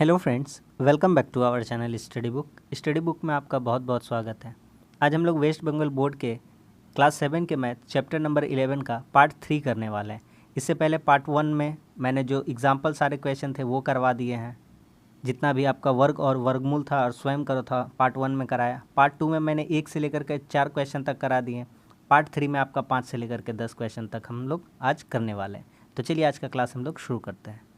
Hello friends, welcome back to our channel study book में आपका बहुत बहुत स्वागत है। आज हम लोग वेस्ट बंगाल बोर्ड के क्लास 7 के मैथ चैप्टर नंबर 11 का पार्ट 3 करने वाले हैं। इससे पहले पार्ट 1 में मैंने जो एग्जाम्पल सारे क्वेश्चन थे वो करवा दिए हैं। जितना भी आपका वर्ग और वर्गमूल था और स्वयं करो था पार्ट 1 में कराया। पार्ट 2 में मैंने 1 से लेकर के 4 क्वेश्चन तक करा दिए। पार्ट 3 में आपका 5 से लेकर के 10 क्वेश्चन तक हम लोग आज करने वाले हैं। तो चलिए आज का क्लास हम लोग शुरू करते हैं।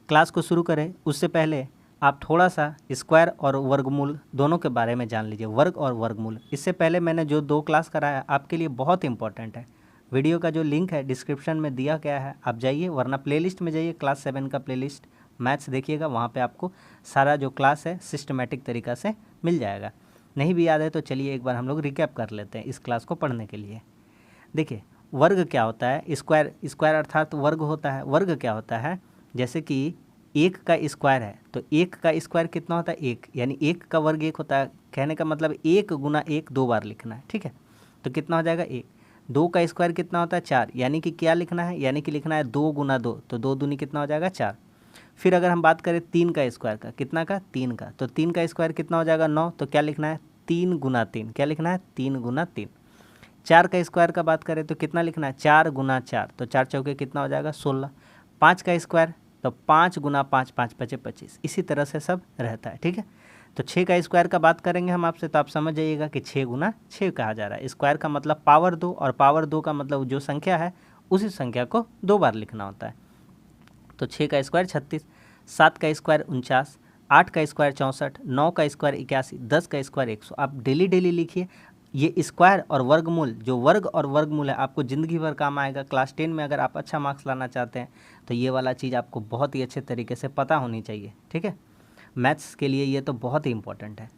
क्लास को शुरू करें उससे पहले आप थोड़ा सा स्क्वायर और वर्गमूल दोनों के बारे में जान लीजिए। वर्ग और वर्गमूल, इससे पहले मैंने जो 2 क्लास कराया आपके लिए बहुत इंपॉर्टेंट है। वीडियो का जो लिंक है डिस्क्रिप्शन में दिया गया है, आप जाइए, वरना प्लेलिस्ट में जाइए, क्लास 7 का प्लेलिस्ट मैथ्स देखिएगा, वहाँ पे आपको सारा जो क्लास है सिस्टमेटिक तरीक़ा से मिल जाएगा। नहीं भी याद है तो चलिए एक बार हम लोग रिकैप कर लेते हैं इस क्लास को पढ़ने के लिए। देखिए, वर्ग क्या होता है, स्क्वायर अर्थात वर्ग होता है। वर्ग क्या होता है, जैसे कि 1 का स्क्वायर है तो 1 का स्क्वायर कितना होता है 1, यानी 1 का वर्ग 1 होता है। कहने का मतलब 1 गुना 1 2 बार लिखना है, ठीक है। तो कितना हो जाएगा 1। 2 का स्क्वायर कितना होता है 4, यानी कि क्या लिखना है, यानी कि लिखना है 2 गुना 2, तो 2 दूनी कितना हो जाएगा 4। फिर अगर हम बात करें 3 का स्क्वायर का, कितना का 3 का, तो 3 का स्क्वायर कितना हो जाएगा 9, तो क्या लिखना है 3 गुना 3, क्या लिखना है 3 गुना 3। 4 का स्क्वायर का बात करें तो कितना लिखना है 4 गुना 4, तो 4 चौके कितना हो जाएगा 16। 5 का स्क्वायर तो 5 गुना 5, 5 पचे 25, इसी तरह से सब रहता है, ठीक है। तो 6 का स्क्वायर का बात करेंगे हम आपसे, तो आप समझ जाइएगा कि 6 गुना 6 कहा जा रहा है। स्क्वायर का मतलब पावर 2, और पावर 2 का मतलब जो संख्या है उसी संख्या को 2 बार लिखना होता है। तो 6 का स्क्वायर 36, 7 का स्क्वायर 49, 8 का स्क्वायर 64, 9 का स्क्वायर 81, 10 का स्क्वायर 100। आप डेली डेली लिखिए। ये स्क्वायर और वर्गमूल, जो वर्ग और वर्गमूल है, आपको ज़िंदगी भर काम आएगा। क्लास 10 में अगर आप अच्छा मार्क्स लाना चाहते हैं तो ये वाला चीज़ आपको बहुत ही अच्छे तरीके से पता होनी चाहिए, ठीक है। मैथ्स के लिए ये तो बहुत ही इंपॉर्टेंट है,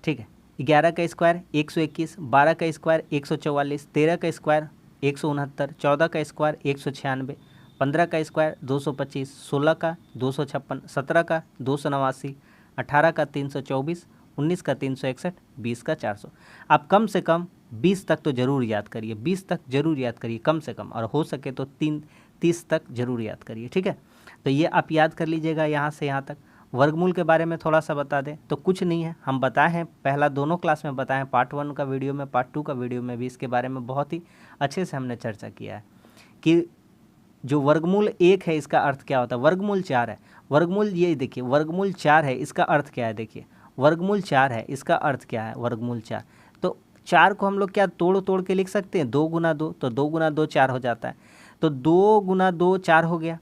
ठीक है। 11 का स्क्वायर 121, 12 का स्क्वायर 144, 13 का स्क्वायर 169, 14 का स्क्वायर 196, 15 का स्क्वायर 225, 16 का 256, 17 का 289, 18 का 324, 19 का 361, 20 का 400। आप कम से कम 20 तक तो ज़रूर याद करिए, 20 तक ज़रूर याद करिए कम से कम, और हो सके तो 30 तक ज़रूर याद करिए, ठीक है। तो ये आप याद कर लीजिएगा यहाँ से यहाँ तक। वर्गमूल के बारे में थोड़ा सा बता दें तो कुछ नहीं है, हम बताए हैं पहला दोनों क्लास में बताएं, पार्ट 1 का वीडियो में, पार्ट 2 का वीडियो में भी इसके बारे में बहुत ही अच्छे से हमने चर्चा किया है कि जो वर्गमूल 1 है इसका अर्थ क्या होता है, वर्गमूल 4 है। वर्गमूल ये देखिए, वर्गमूल 4 है, इसका अर्थ क्या है, देखिए वर्गमूल 4 है, इसका अर्थ क्या है वर्गमूल 4। तो 4 को हम लोग क्या तोड़ तोड़ के लिख सकते हैं, 2 गुना 2, तो 2 गुना 2 4 हो जाता है। तो 2 गुना 2 4 हो गया।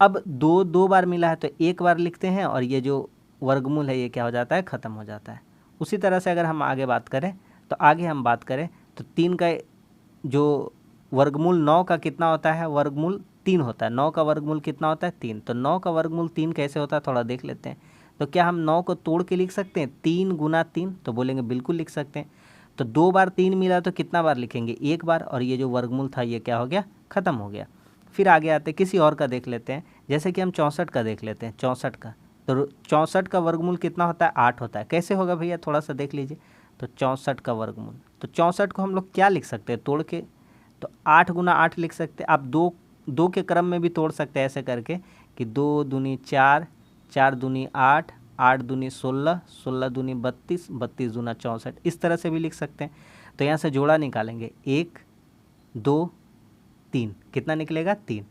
अब 2 2 बार मिला है तो 1 बार लिखते हैं, और ये जो वर्गमूल है ये क्या हो जाता है, ख़त्म हो जाता है। उसी तरह से अगर हम आगे बात करें तो आगे हम बात करें तो 3 का जो वर्गमूल 9 का कितना होता है, वर्गमूल 3 होता है। 9 का वर्गमूल कितना होता है 3, तो 9 का वर्गमूल 3 कैसे होता है थोड़ा देख लेते हैं। तो क्या हम 9 को तोड़ के लिख सकते हैं 3 गुना 3, तो बोलेंगे बिल्कुल लिख सकते हैं। तो 2 बार 3 मिला तो कितना बार लिखेंगे 1 बार, और ये जो वर्गमूल था ये क्या हो गया, ख़त्म हो गया। फिर आगे आते किसी और का देख लेते हैं, जैसे कि हम 64 का देख लेते हैं। 64 का, तो 64 का वर्गमूल कितना होता है 8 होता है। कैसे होगा भैया थोड़ा सा देख लीजिए। तो 64 का वर्गमूल, तो 64 को हम लोग क्या लिख सकते हैं तोड़ के, तो 8 गुना 8 लिख सकते हैं। आप दो के क्रम में भी तोड़ सकते हैं ऐसे करके कि 2 दूनी 4, 4 दूनी 8, 8 दूनी 16, 16 दूनी 32, 32 दूना 64, इस तरह से भी लिख सकते हैं। तो यहाँ से जोड़ा निकालेंगे 1 2 3, कितना निकलेगा 3।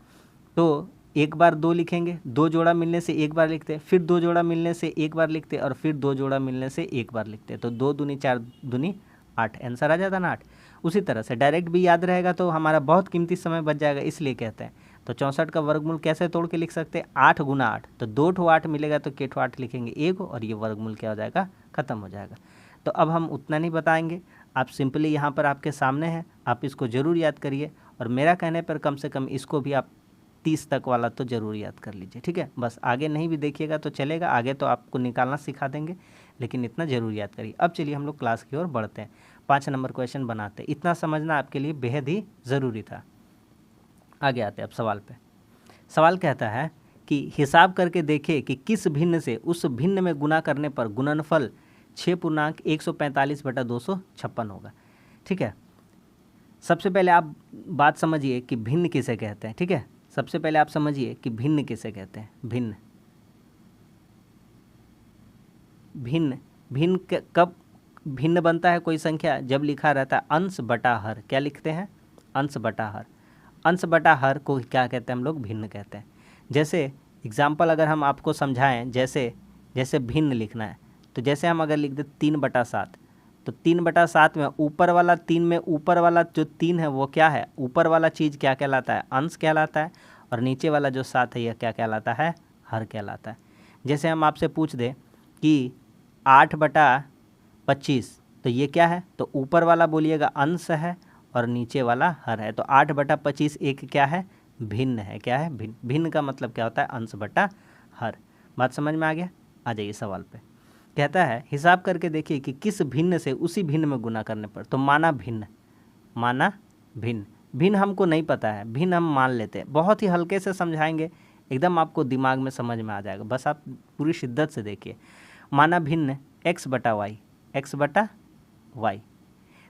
तो एक बार 2 लिखेंगे, 2 जोड़ा मिलने से एक बार लिखते हैं, फिर 2 जोड़ा मिलने से एक बार लिखते हैं, और फिर 2 जोड़ा मिलने से एक बार लिखते हैं। तो 2 दूनी 4 दूनी 8, आंसर आ जाता ना 8। उसी तरह से डायरेक्ट भी याद रहेगा तो हमारा बहुत कीमती समय बच जाएगा, इसलिए कहते हैं। तो 64 का वर्गमूल कैसे तोड़ के लिख सकते हैं 8 गुना 8, तो 2 ठो 8 मिलेगा तो के ठो 8 लिखेंगे 1, और ये वर्गमूल क्या हो जाएगा, ख़त्म हो जाएगा। तो अब हम उतना नहीं बताएंगे, आप सिंपली यहाँ पर आपके सामने है, आप इसको ज़रूर याद करिए, और मेरा कहने पर कम से कम इसको भी आप 30 तक वाला तो ज़रूर याद कर लीजिए, ठीक है। बस आगे नहीं भी देखिएगा तो चलेगा, आगे तो आपको निकालना सिखा देंगे, लेकिन इतना ज़रूर याद करिए। अब चलिए हम लोग क्लास की ओर बढ़ते हैं, 5 नंबर क्वेश्चन बनाते हैं। इतना समझना आपके लिए बेहद ही ज़रूरी था। आगे आते हैं अब सवाल पे। सवाल कहता है कि हिसाब करके देखें कि किस भिन्न से उस भिन्न में गुना करने पर गुणनफल 6.145/256 होगा, ठीक है। सबसे पहले आप बात समझिए कि भिन्न किसे कहते हैं, ठीक है। सबसे पहले आप समझिए कि भिन्न किसे कहते हैं। भिन्न भिन्न भिन्न कब भिन्न बनता है कोई संख्या? जब लिखा रहता है अंश बटा हर। क्या लिखते हैं? अंश बटा हर। अंश बटा हर को क्या कहते हैं हम लोग? भिन्न कहते हैं। जैसे एग्जाम्पल अगर हम आपको समझाएं, जैसे भिन्न लिखना है तो जैसे हम अगर लिख दे 3/7, तो 3/7 में ऊपर वाला 3 में ऊपर वाला जो 3 है वो क्या है? ऊपर वाला चीज़ क्या कहलाता है? अंश कहलाता है। और नीचे वाला जो 7 है यह क्या कहलाता है? हर कहलाता है। जैसे हम आपसे पूछ दें कि 8/25, तो ये क्या है? तो ऊपर वाला बोलिएगा अंश है और नीचे वाला हर है। तो 8/25 एक क्या है? भिन्न है। क्या है? भिन्न। भिन्न का मतलब क्या होता है? अंश बटा हर। बात समझ में आ गया? आ जाइए सवाल पे। कहता है हिसाब करके देखिए कि किस भिन्न से उसी भिन्न में गुना करने पर। तो माना भिन्न, माना भिन्न। भिन्न हमको नहीं पता है, भिन्न हम मान लेते हैं। बहुत ही हल्के से समझाएंगे, एकदम आपको दिमाग में समझ में आ जाएगा। बस आप पूरी शिद्दत से देखिए। माना भिन्न x/y, x/y।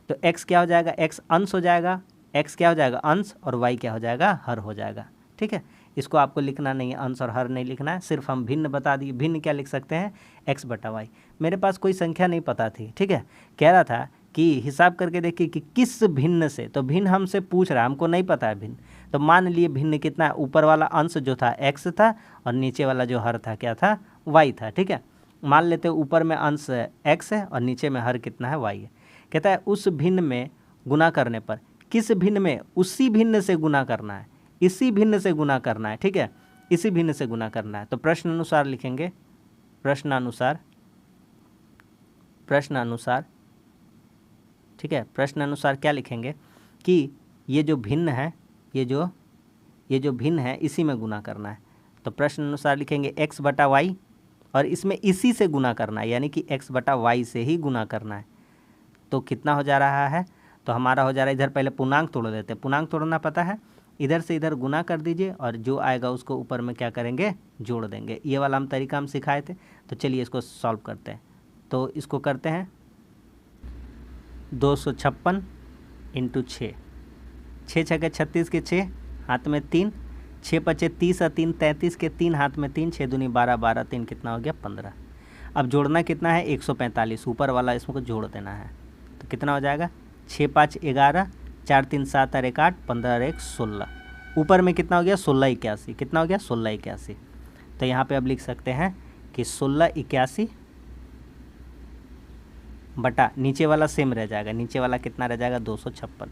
तो x क्या हो जाएगा? x अंश हो जाएगा। x क्या हो जाएगा? अंश। और y क्या हो जाएगा? हर हो जाएगा। ठीक है, इसको आपको लिखना नहीं है, अंश और हर नहीं लिखना है, सिर्फ हम भिन्न बता दिए। भिन्न क्या लिख सकते हैं? x/y। मेरे पास कोई संख्या नहीं पता थी, ठीक है, कह रहा था कि हिसाब करके देखिए कि किस भिन्न से। तो भिन्न हमसे पूछ रहा है, हमको नहीं पता है भिन्न। तो मान लिए भिन्न कितना है? ऊपर वाला अंश जो था x था और नीचे वाला जो हर था क्या था? y था। ठीक है, मान लेते हैं ऊपर में अंश x है और नीचे में हर कितना है? y है। कहता है उस भिन्न में गुना करने पर। किस भिन्न में? उसी भिन्न से गुना करना है, इसी भिन्न से गुना करना है। ठीक है, इसी भिन्न से गुना करना है। तो प्रश्न अनुसार लिखेंगे, प्रश्नानुसार। ठीक है, प्रश्न अनुसार क्या लिखेंगे कि ये जो भिन्न है, ये जो भिन्न है इसी में गुना करना है। तो प्रश्न अनुसार लिखेंगे x/y और इसमें इसी से गुना करना है, यानी कि x/y से ही गुना करना है। तो कितना हो जा रहा है? तो हमारा हो जा रहा है, इधर पहले पूर्णांक तोड़ देते हैं। पूर्णांक तोड़ना पता है, इधर से इधर गुना कर दीजिए और जो आएगा उसको ऊपर में क्या करेंगे? जोड़ देंगे। ये वाला हम तरीका हम सिखाए थे। तो चलिए इसको सॉल्व करते हैं। तो इसको करते हैं 256 × 6, 6 छके 36 के 6 हाथ में 3, 6 पचे 30 और 3 33 के 3 हाथ में 3, 6 दूनी 12, 12 3 कितना हो गया? 15। अब जोड़ना कितना है? 145, ऊपर वाला इसको जोड़ देना है। तो कितना हो जाएगा? 6 5 11, 4 3 7 और 1 8, 15 और 1 16। ऊपर में कितना हो गया? 16 81। कितना हो गया? 16 81। तो यहाँ पे अब लिख सकते हैं कि 16 81 बटा नीचे वाला सेम रह जाएगा। नीचे वाला कितना रह जाएगा? 256।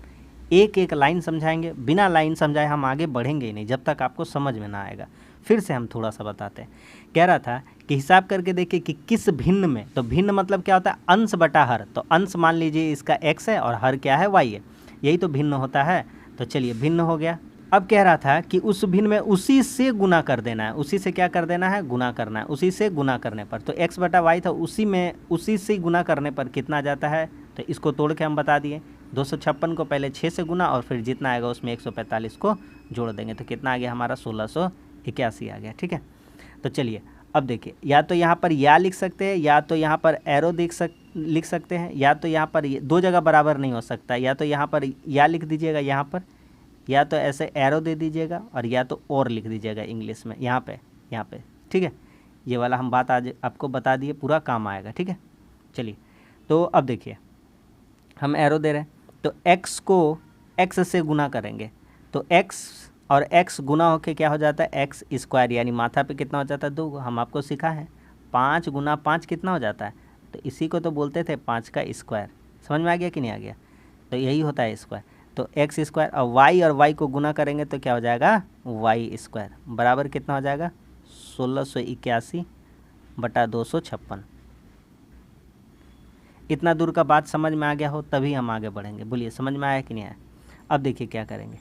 एक एक लाइन समझाएंगे, बिना लाइन समझाए हम आगे बढ़ेंगे ही नहीं जब तक आपको समझ में ना आएगा। फिर से हम थोड़ा सा बताते हैं। कह रहा था कि हिसाब करके देखिए कि किस भिन्न में। तो भिन्न मतलब क्या होता है? अंश बटा हर। तो अंश मान लीजिए इसका x है और हर क्या है? y है। यही तो भिन्न होता है। तो चलिए भिन्न हो गया। अब कह रहा था कि उस भिन्न में उसी से गुना कर देना है। उसी से क्या कर देना है? गुना करना है। उसी से गुना करने पर तो x/y था, उसी से गुना करने पर कितना आ जाता है? तो इसको तोड़ के हम बता दिए। 256 को पहले 6 से गुना और फिर जितना आएगा उसमें 145 को जोड़ देंगे। तो कितना आ गया हमारा? 1681 आ गया। ठीक है, तो चलिए अब देखिए, या तो यहाँ पर या लिख सकते हैं, या तो यहाँ पर एरो लिख सकते हैं, या तो यहाँ पर दो जगह बराबर नहीं हो सकता। या तो यहाँ पर या लिख दीजिएगा यहाँ पर, या तो ऐसे एरो दे दीजिएगा, और या तो और लिख दीजिएगा इंग्लिश में यहाँ पे। ठीक है, ये वाला हम बात आज आपको बता दिए, पूरा काम आएगा। ठीक है, चलिए तो अब देखिए हम एरो दे रहे हैं। तो x को x से गुना करेंगे तो x और x गुना होके क्या हो जाता है? x², यानी माथा पे कितना हो जाता है? 2। हम आपको सिखा है 5 × 5 कितना हो जाता है? तो इसी को तो बोलते थे 5 का स्क्वायर। समझ में आ गया कि नहीं आ गया? तो यही होता है स्क्वायर। तो x² और y को गुना करेंगे तो क्या हो जाएगा? y² बराबर कितना हो जाएगा? 1681 बटा 256। इतना दूर का बात समझ में आ गया हो तभी हम आगे बढ़ेंगे। बोलिए समझ में आया कि नहीं आया? अब देखिए क्या करेंगे,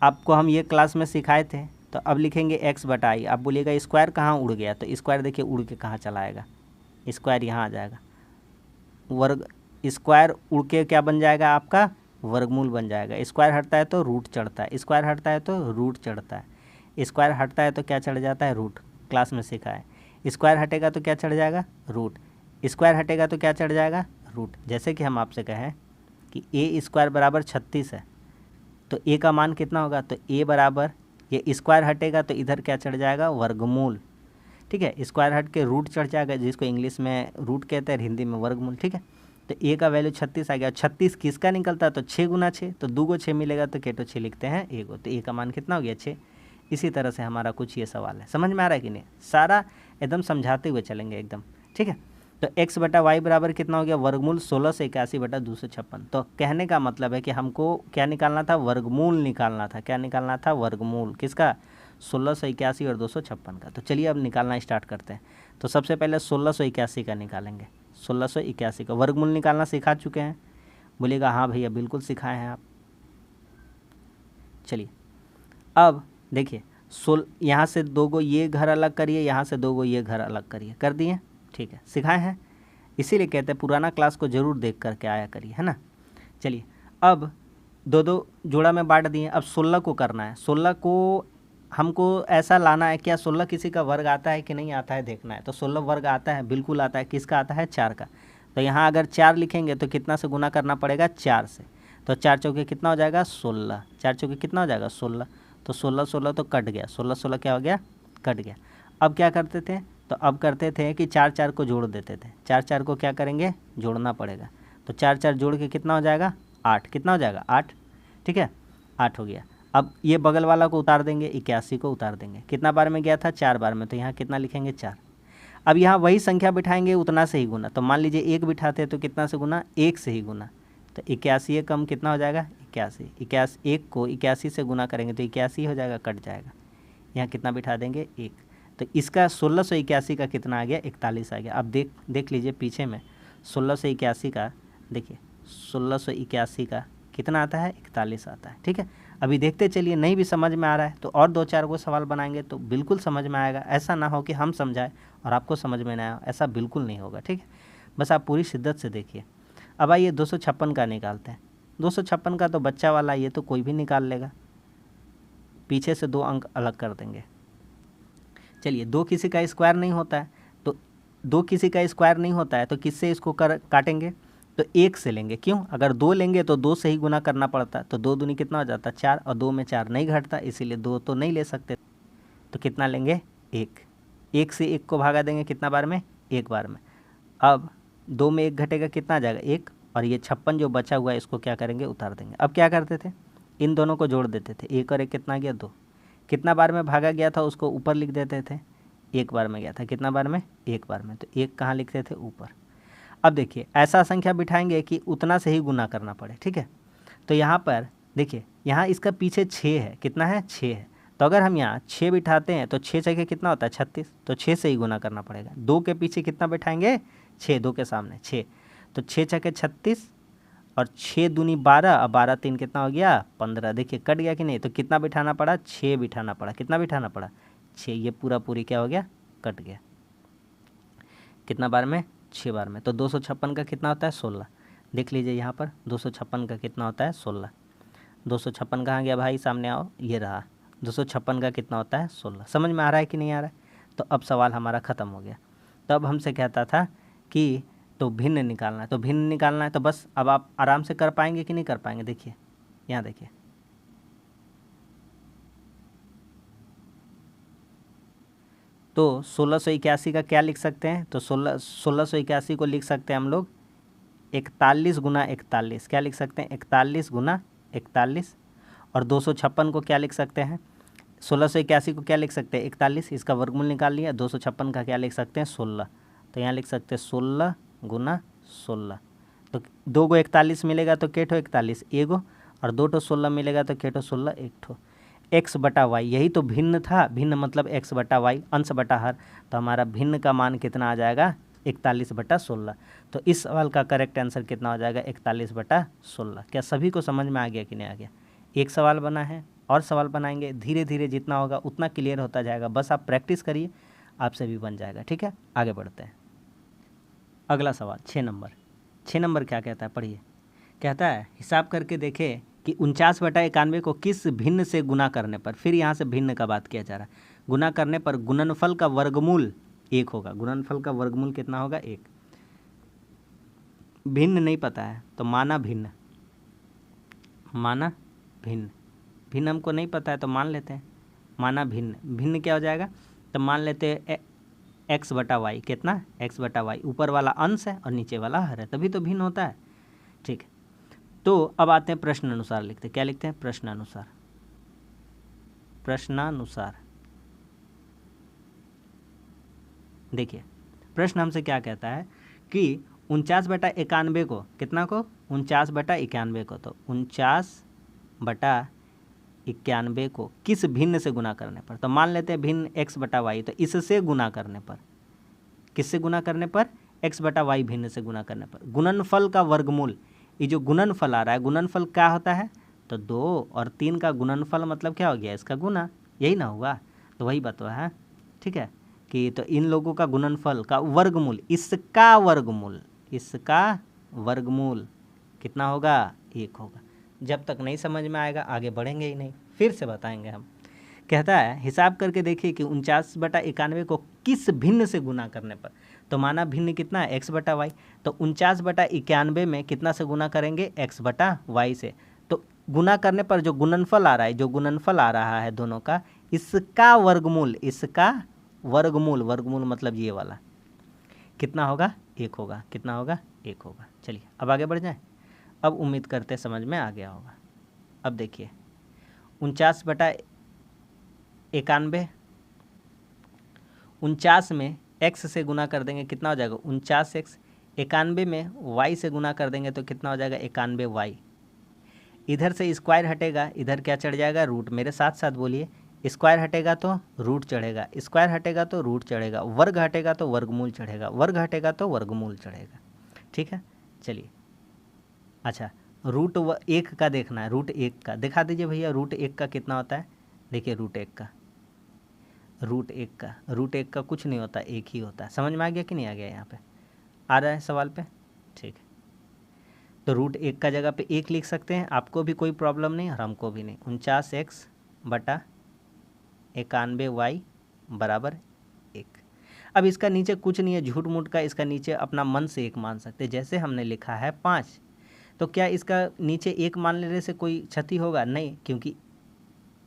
आपको हम ये क्लास में सिखाए थे। तो अब लिखेंगे x/i। आप बोलिएगा स्क्वायर कहाँ उड़ गया? तो स्क्वायर देखिए उड़ के कहाँ चला आएगा? स्क्वायर यहाँ आ जाएगा। वर्ग स्क्वायर उड़ के क्या बन जाएगा? आपका वर्गमूल बन जाएगा। स्क्वायर हटता है तो रूट चढ़ता है, स्क्वायर हटता है तो रूट चढ़ता है, स्क्वायर हटता है तो क्या चढ़ जाता है? रूट। क्लास में सीखा है। स्क्वायर हटेगा तो क्या चढ़ जाएगा? रूट। स्क्वायर हटेगा तो क्या चढ़ जाएगा? रूट। जैसे कि हम आपसे कहें कि a² बराबर 36 है, तो a का मान कितना होगा? तो a बराबर ये स्क्वायर हटेगा तो इधर क्या चढ़ जाएगा, वर्गमूल। ठीक है, स्क्वायर हट के रूट चढ़ जाएगा, जिसको इंग्लिश में रूट कहते हैं, हिंदी में वर्गमूल। ठीक है, तो ए का वैल्यू 36 आ गया। 36 किसका निकलता है, तो 6 गुना 6, तो 2 को 6 मिलेगा तो केटो 6 लिखते हैं ए को, तो ए का मान कितना हो गया, 6। इसी तरह से हमारा कुछ ये सवाल है, समझ में आ रहा है कि नहीं, सारा एकदम समझाते हुए चलेंगे एकदम। ठीक है, तो x बटा वाई बराबर कितना हो गया, वर्गमूल 1681 बटा 256। तो कहने का मतलब है कि हमको क्या निकालना था, वर्गमूल निकालना था। क्या निकालना था, वर्गमूल किसका, 1681 और 256 का। तो चलिए अब निकालना स्टार्ट करते हैं। तो सबसे पहले 1681 का निकालेंगे। 1681 का वर्गमूल निकालना सिखा चुके हैं, बोलिएगा हाँ भैया बिल्कुल सिखाए हैं आप। चलिए अब देखिए, यहाँ से 2 गो ये घर अलग करिए, यहाँ से 2 गो ये घर अलग करिए, कर दिए, ठीक है, सिखाए हैं। इसीलिए कहते हैं पुराना क्लास को ज़रूर देख करके आया करिए, है ना। चलिए अब 2-2 जोड़ा में बांट दिए, अब 16 को करना है। 16 को हमको ऐसा लाना है, क्या 16 किसी का वर्ग आता है कि नहीं आता है देखना है। तो 16 वर्ग आता है, बिल्कुल आता है। किसका आता है, 4 का। तो यहाँ अगर 4 लिखेंगे तो कितना से गुना करना पड़ेगा, 4 से। तो 4 चौके कितना हो जाएगा, 16। 4 चौके कितना हो जाएगा, 16। तो 16 तो कट गया, 16 क्या हो गया, कट गया। अब क्या करते थे, तो अब करते थे कि 4 को जोड़ देते थे। 4 को क्या करेंगे, जोड़ना पड़ेगा। तो 4 जोड़ के कितना हो जाएगा, 8। कितना हो जाएगा, 8। ठीक है, 8 हो गया। अब ये बगल वाला को उतार देंगे, 81 को उतार देंगे। कितना बार में गया था, 4 बार में, तो यहाँ कितना लिखेंगे, 4। अब यहाँ वही संख्या बिठाएंगे, उतना से ही गुना। तो मान लीजिए 1 बिठाते हैं तो कितना से गुना, 1 से ही गुना। तो 81 कम कितना हो जाएगा, 81। 1 को 81 से गुना करेंगे तो 81 हो जाएगा, कट जाएगा। यहाँ कितना बिठा देंगे, 1। तो इसका 1681 का कितना आ गया, 41 आ गया। अब देख लीजिए पीछे में 1681 का, देखिए 1681 का कितना आता है, 41 आता है। ठीक है, अभी देखते चलिए, नहीं भी समझ में आ रहा है तो और 2-4 को सवाल बनाएंगे तो बिल्कुल समझ में आएगा। ऐसा ना हो कि हम समझाएं और आपको समझ में ना आए, ऐसा बिल्कुल नहीं होगा। ठीक है, बस आप पूरी शिद्दत से देखिए। अब आइए 256 का निकालते हैं। 256 का तो बच्चा वाला, ये तो कोई भी निकाल लेगा। पीछे से 2 अंक अलग कर देंगे। चलिए 2 किसी का स्क्वायर नहीं होता है, तो 2 किसी का स्क्वायर नहीं होता है तो किससे इसको काटेंगे, तो 1 से लेंगे। क्यों, अगर 2 लेंगे तो 2 से ही गुना करना पड़ता, तो 2 दूनी कितना हो जाता, 4, और 2 में 4 नहीं घटता, इसीलिए 2 तो नहीं ले सकते। तो कितना लेंगे, 1। 1 से 1 को भागा देंगे कितना बार में, 1 बार में। अब 2 में 1 घटेगा, कितना आ जाएगा, 1। और ये 56 जो बचा हुआ है इसको क्या करेंगे, उतार देंगे। अब क्या करते थे, इन दोनों को जोड़ देते थे। 1 और 1 कितना गया, 2। कितना बार में भागा गया था उसको ऊपर लिख देते थे, 1 बार में गया था। कितना बार में, 1 बार में, तो 1 कहाँ लिखते थे, ऊपर। अब देखिए ऐसा संख्या बिठाएंगे कि उतना से ही गुना करना पड़े। ठीक है, तो यहाँ पर देखिए, यहाँ इसका पीछे 6 है, कितना है, 6 है। तो अगर हम यहाँ 6 बिठाते हैं तो 6 जगह कितना होता है, 36। तो 6 से ही गुना करना पड़ेगा। 2 के पीछे कितना बिठाएंगे, 6, 2 के सामने 6। तो 6 छके 36 और 6 दूनी 12, और 12 3 कितना हो गया, 15। देखिए कट गया कि नहीं, तो कितना बिठाना पड़ा, 6 बिठाना पड़ा। कितना बिठाना पड़ा, 6। ये पूरी क्या हो गया, कट गया। कितना बार में, 6 बार में। तो 256 का कितना होता है, 16। देख लीजिए यहाँ पर 256 का कितना होता है, 16। 256 कहाँ गया भाई, सामने आओ, ये रहा। 256 का कितना होता है, 16। समझ में आ रहा है कि नहीं आ रहा है। तो अब सवाल हमारा ख़त्म हो गया। तब हमसे कहता था कि तो भिन्न निकालना है, तो भिन्न निकालना है, तो बस अब आप आराम से कर पाएंगे कि नहीं कर पाएंगे। देखिए यहाँ देखिए, तो 1681 का क्या लिख सकते हैं, तो 1681 को लिख सकते हैं हम लोग 41 गुना 41। क्या लिख सकते हैं, 41 गुना 41। और 256 को क्या लिख सकते हैं, 1681 को क्या लिख सकते हैं, 41, इसका वर्गमूल निकाल लिया। 256 का क्या लिख सकते हैं, 16। तो यहाँ लिख सकते हैं 16 गुना 16। तो 2 गो 41 मिलेगा तो केठो 41 एगो, और 2 ठो 16 मिलेगा तो केठो 16 एक ठो। x बटा वाई, यही तो भिन्न था। भिन्न मतलब x बटा वाई, अंश बटा हर। तो हमारा भिन्न का मान कितना आ जाएगा, 41 बटा 16। तो इस सवाल का करेक्ट आंसर कितना हो जाएगा, 41 बटा 16। क्या सभी को समझ में आ गया कि नहीं आ गया। एक सवाल बना है, और सवाल बनाएंगे, धीरे धीरे जितना होगा उतना क्लियर होता जाएगा। बस आप प्रैक्टिस करिए, आपसे भी बन जाएगा। ठीक है, आगे बढ़ते हैं। अगला सवाल 6 नंबर। 6 नंबर क्या कहता है, पढ़िए। कहता है हिसाब करके देखें कि 49 बटा 91 को किस भिन्न से गुना करने पर, फिर यहाँ से भिन्न का बात किया जा रहा है, गुना करने पर गुणनफल का वर्गमूल 1 होगा। गुणनफल का वर्गमूल कितना होगा, 1। भिन्न नहीं पता है तो माना भिन्न, माना भिन्न। भिन्न हमको नहीं पता है तो मान लेते हैं। माना भिन्न, भिन्न क्या हो जाएगा, तो मान लेते हैं एक्स बटा वाई, कितना, एक्स बटा वाई, ऊपर वाला अंश है और नीचे वाला हर है, तभी तो भिन्न होता है। ठीक है, तो अब आते हैं प्रश्नानुसार लिखते हैं। क्या लिखते हैं, प्रश्नानुसार, प्रश्नानुसार। देखिए प्रश्न हमसे क्या कहता है कि 49/91 को, कितना को, 49/91 को, तो 49/91 को किस भिन्न से गुना करने पर, तो मान लेते हैं भिन्न x बटा वाई, तो इससे गुना करने पर, किससे गुना करने पर, x बटा वाई भिन्न से गुना करने पर, गुणनफल का वर्गमूल, ये जो गुणनफल आ रहा है, गुणनफल क्या होता है, तो 2 और 3 का गुणनफल मतलब क्या हो गया, इसका गुना, यही ना हुआ, तो वही बात है। ठीक है, कि तो इन लोगों का गुणनफल का वर्गमूल, इसका वर्गमूल, इसका वर्गमूल कितना होगा, 1 होगा। जब तक नहीं समझ में आएगा आगे बढ़ेंगे ही नहीं, फिर से बताएंगे हम। कहता है हिसाब करके देखिए कि 49/91 को किस भिन्न से गुना करने पर, तो माना भिन्न कितना है, x बटा वाई, तो 49/91 में कितना से गुना करेंगे, x बटा वाई से, तो गुना करने पर जो गुणनफल आ रहा है, जो गुणनफल आ रहा है दोनों का, इसका वर्गमूल, इसका वर्गमूल, वर्गमूल मतलब ये वाला कितना होगा, 1 होगा, कितना होगा, 1 होगा। चलिए अब आगे बढ़ जाएं, अब उम्मीद करते समझ में आ गया होगा। अब देखिए 49/91, 49 में x से गुना कर देंगे, कितना हो जाएगा 49x, 91 में y से गुना कर देंगे तो कितना हो जाएगा 91y, इधर से स्क्वायर हटेगा, इधर क्या चढ़ जाएगा, रूट, मेरे साथ साथ बोलिए, स्क्वायर हटेगा तो रूट चढ़ेगा, स्क्वायर हटेगा तो रूट चढ़ेगा, वर्ग हटेगा तो वर्गमूल चढ़ेगा, वर्ग हटेगा तो वर्गमूल चढ़ेगा। ठीक है, चलिए अच्छा रूट 1 का देखना है, रूट 1 का दिखा दीजिए भैया, रूट 1 का कितना होता है, देखिए रूट 1 का, रूट 1 का, रूट 1 का कुछ नहीं होता, 1 ही होता है। समझ में आ गया कि नहीं आ गया, यहाँ पे आ रहा है सवाल पे, ठीक है। तो रूट 1 का जगह पे 1 लिख सकते हैं, आपको भी कोई प्रॉब्लम नहीं और हमको भी नहीं। 49x/91y बराबर 1। अब इसका नीचे कुछ नहीं है झूठ मूठ का, इसका नीचे अपना मन से 1 मान सकते हैं। जैसे हमने लिखा है 5, तो क्या इसका नीचे 1 मान लेने से कोई क्षति होगा, नहीं, क्योंकि